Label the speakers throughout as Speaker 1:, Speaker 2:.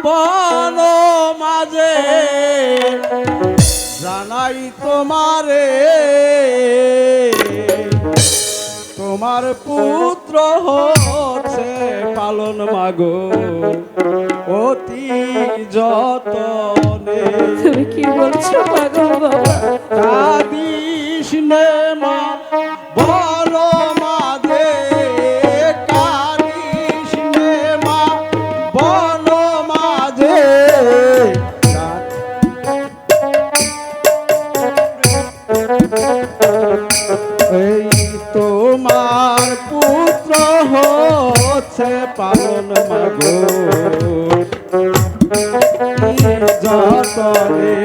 Speaker 1: বন মাঝে জানাই তোমারে তোমার পুত্র হচ্ছে পালন মাগো অতি যতনে।
Speaker 2: তুমি কি বলছো পাগল বাবা?
Speaker 1: কাদিস নে মা বল মাঝে, কাদিস নে মা বল মাঝে। এই তোমার পুত্র হচ্ছে পালন মাগো যতনে।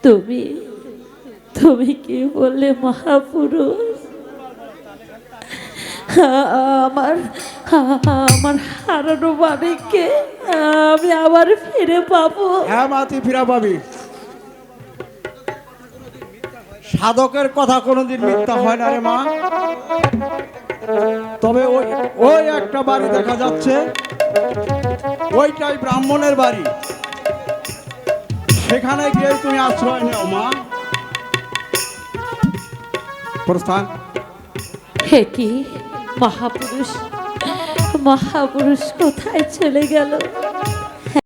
Speaker 2: তুমি তুমি কি বললে মহাপুরুষ? আমার আমার হারানো বাড়িকে আমি আবার ফিরে পাবো?
Speaker 1: হ্যাঁ মা, তুই ফিরে পাবি। সাধকের কথা কোনোদিন মিথ্যা হয় না রে মা। তবে ওই ওই একটা বাড়ি দেখা যাচ্ছে, ওইটাই ব্রাহ্মণের বাড়ি। সেখানে গিয়ে তুমি আশ্রয় নাও মা। প্রস্থান।
Speaker 2: হে কি মহাপুরুষ, মহাপুরুষ কোথায় চলে গেল?